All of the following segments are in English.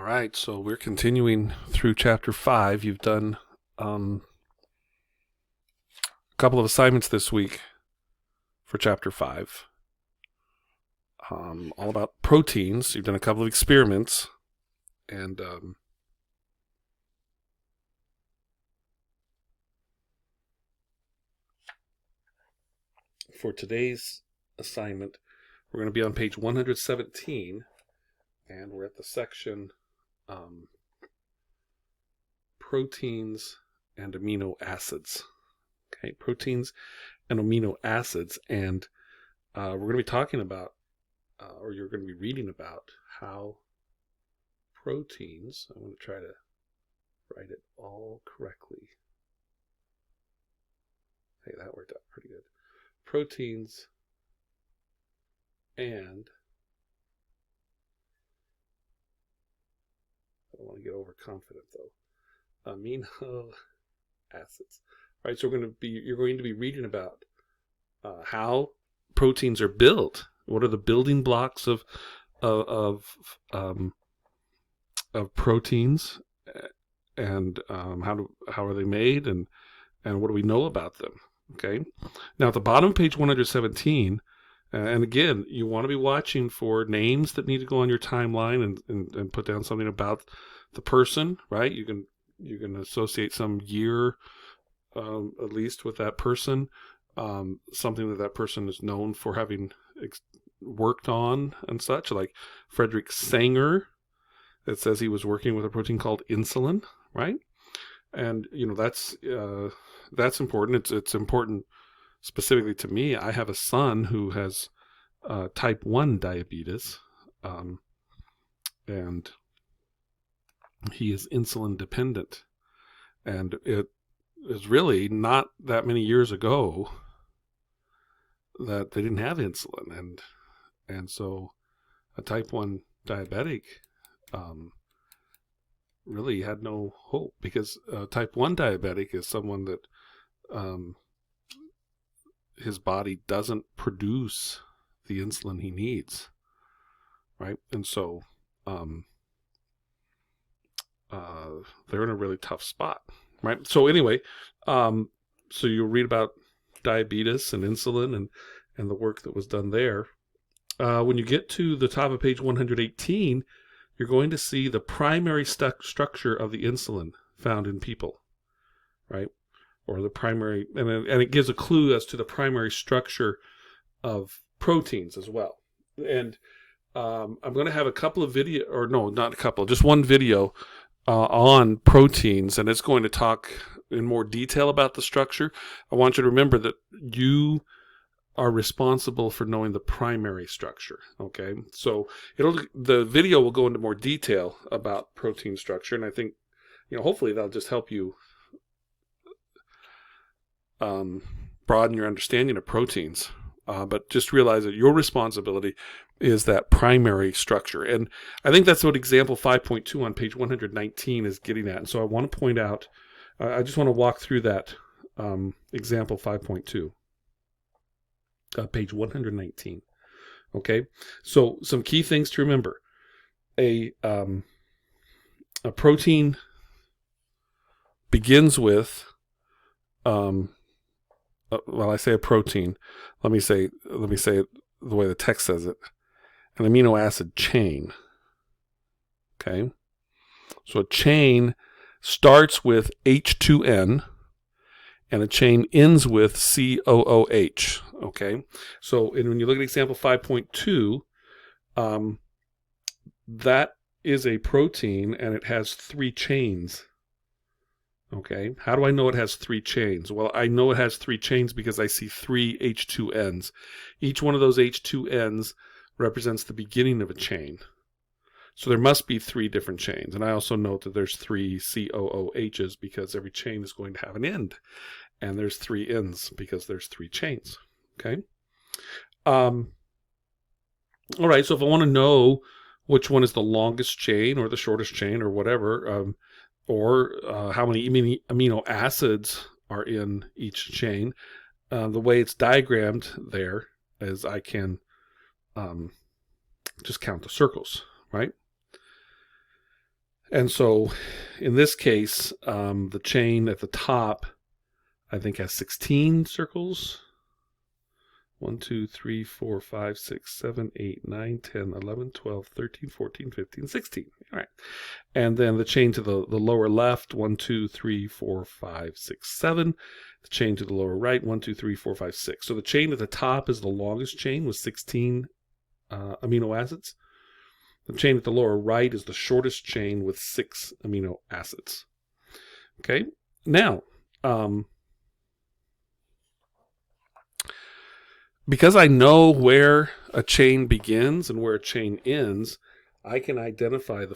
right, so we're continuing through chapter 5. You've done a couple of assignments this week for chapter 5, all about proteins. You've done a couple of experiments, and for today's assignment, we're going to be on page 117, and we're at the section proteins and amino acids. Okay, proteins and amino acids, and we're going to be talking about, or you're going to be reading about how proteins, I'm going to try to write it all correctly. Hey, that worked out pretty good. Proteins and, I don't want to get overconfident though, amino acids. All right, so you're going to be reading about how proteins are built. What are the building blocks of proteins, and how are they made, and what do we know about them? Okay. Now at the bottom of page 117, and again, you want to be watching for names that need to go on your timeline and put down something about the person, right? You can associate some year at least with that person, something that person is known for having worked on and such, like Frederick Sanger. It says he was working with a protein called insulin, right? And that's important. It's important specifically to me. I have a son who has type 1 diabetes, and he is insulin dependent. And it is really not that many years ago that they didn't have insulin, and so a type 1 diabetic really had no hope, because type 1 diabetic is someone that his body doesn't produce the insulin he needs, right? And so they're in a really tough spot, right? So anyway, so you'll read about diabetes and insulin and the work that was done there. When you get to the top of page 118, you're going to see the primary structure of the insulin found in people, right? Or the primary, and it gives a clue as to the primary structure of proteins as well. And I'm going to have a couple of just one video on proteins, and it's going to talk in more detail about the structure. I want you to remember that you are responsible for knowing the primary structure. Okay, so the video will go into more detail about protein structure, and I think, hopefully that'll just help you broaden your understanding of proteins. But just realize that your responsibility is that primary structure, and I think that's what example 5.2 on page 119 is getting at. And so I want to point out, I just want to walk through that example 5.2. Page 119. Okay, so some key things to remember. A protein begins with, I say a protein. Let me say it the way the text says it. An amino acid chain. Okay, so a chain starts with H2N. And a chain ends with COOH. Okay, so when you look at example 5.2, that is a protein, and it has 3 chains. Okay, how do I know it has 3 chains? Well, I know it has 3 chains because I see 3 H2Ns. Each one of those H2Ns represents the beginning of a chain. So there must be 3 different chains. And I also note that there's 3 COOHs because every chain is going to have an end. And there's 3 ends because there's 3 chains. Okay. All right. So if I want to know which one is the longest chain or the shortest chain or whatever, or how many amino acids are in each chain, the way it's diagrammed there is I can just count the circles, right? And so in this case, the chain at the top, I think, has 16 circles. 1, 2, 3, 4, 5, 6, 7, 8, 9, 10, 11, 12, 13, 14, 15, 16. All right. And then the chain to the lower left, 1, 2, 3, 4, 5, 6, 7. The chain to the lower right, 1, 2, 3, 4, 5, 6. So the chain at the top is the longest chain with 16 amino acids. The chain at the lower right is the shortest chain with 6 amino acids. Okay. Now, because I know where a chain begins and where a chain ends, I can easily identify the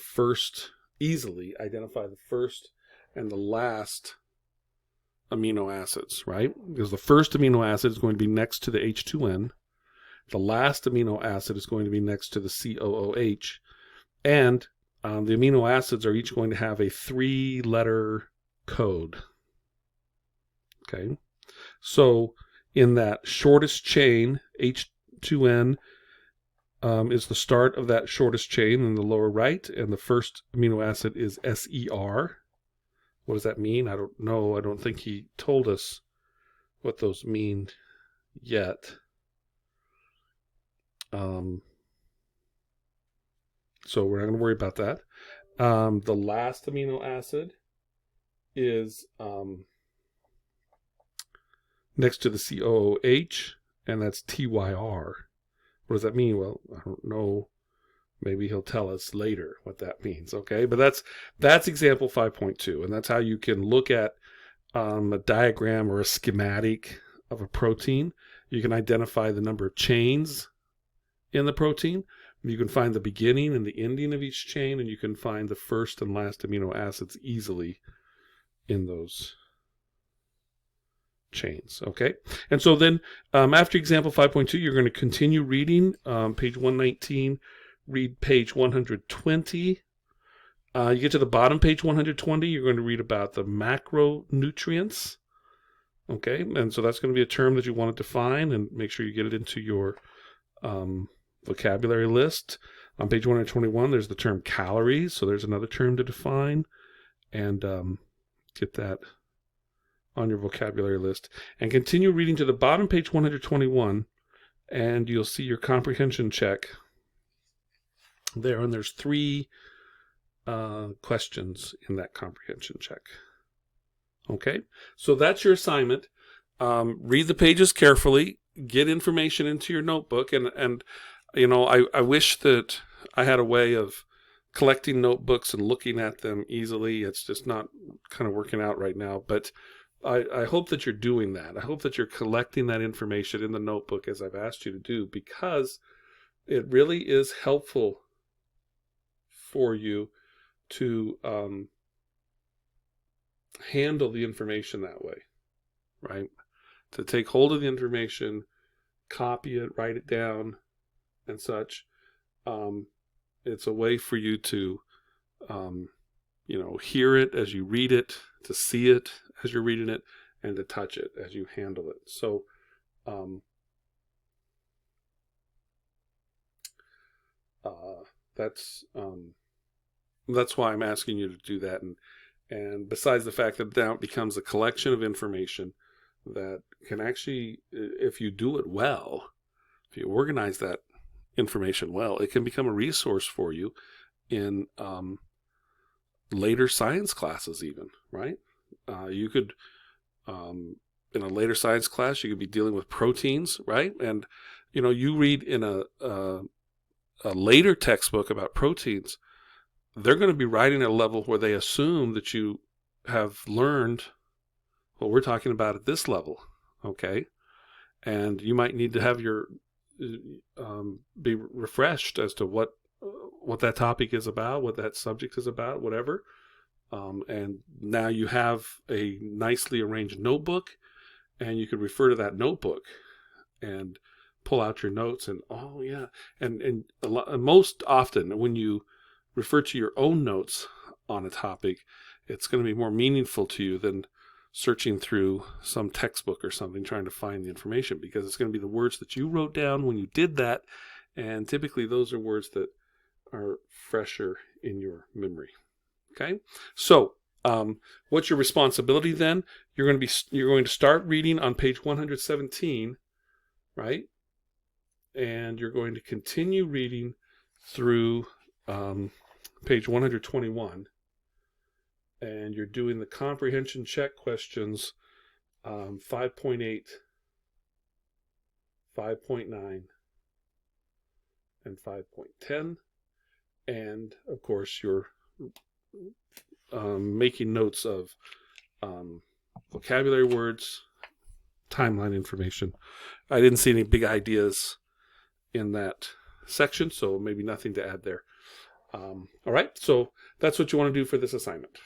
first and the last amino acids, right? Because the first amino acid is going to be next to the H2N. The last amino acid is going to be next to the COOH. And the amino acids are each going to have a 3-letter code. Okay. So in that shortest chain, H2N is the start of that shortest chain in the lower right, and the first amino acid is SER. What does that mean? I don't know. I don't think he told us what those mean yet. So we're not going to worry about that. The last amino acid is next to the COOH, and that's TYR. What does that mean? Well, I don't know. Maybe he'll tell us later what that means, okay? But that's example 5.2, and that's how you can look at a diagram or a schematic of a protein. You can identify the number of chains in the protein. You can find the beginning and the ending of each chain, and you can find the first and last amino acids easily in those chains, okay? And so then after example 5.2, you're going to continue reading page 119, read page 120. You get to the bottom page 120, you're going to read about the macronutrients, okay? And so that's going to be a term that you want to define and make sure you get it into your vocabulary list. On page 121, there's the term calories, so there's another term to define, and get that on your vocabulary list. And continue reading to the bottom page 121, and you'll see your comprehension check there, and there's 3 questions in that comprehension check. Okay, so that's your assignment. Read the pages carefully, get information into your notebook, and you know, I wish that I had a way of collecting notebooks and looking at them easily. It's just not kind of working out right now, but I hope that you're doing that. I hope that you're collecting that information in the notebook as I've asked you to do, because it really is helpful for you to handle the information that way, right? To take hold of the information, copy it, write it down, and such. It's a way for you to, hear it as you read it, to see it as you're reading it, and to touch it as you handle it. So, that's why I'm asking you to do that. And besides the fact that now it becomes a collection of information that can actually, if you do it well, if you organize that information well, it can become a resource for you in later science classes even, right? You could, in a later science class, you could be dealing with proteins, right? And, you read in a later textbook about proteins, they're going to be writing at a level where they assume that you have learned what we're talking about at this level, okay? And you might need to have your be refreshed as to what that topic is about, what that subject is about, whatever. And now you have a nicely arranged notebook, and you can refer to that notebook and pull out your notes. And and most often when you refer to your own notes on a topic, it's going to be more meaningful to you than searching through some textbook or something trying to find the information, because it's going to be the words that you wrote down when you did that, and typically those are words that are fresher in your memory. Okay, so what's your responsibility then? You're going to start reading on page 117, right? And you're going to continue reading through page 121, and you're doing the comprehension check questions 5.8, 5.9, and 5.10, and of course you're making notes of vocabulary words, timeline information. I didn't see any big ideas in that section, so maybe nothing to add there. All right, so that's what you want to do for this assignment.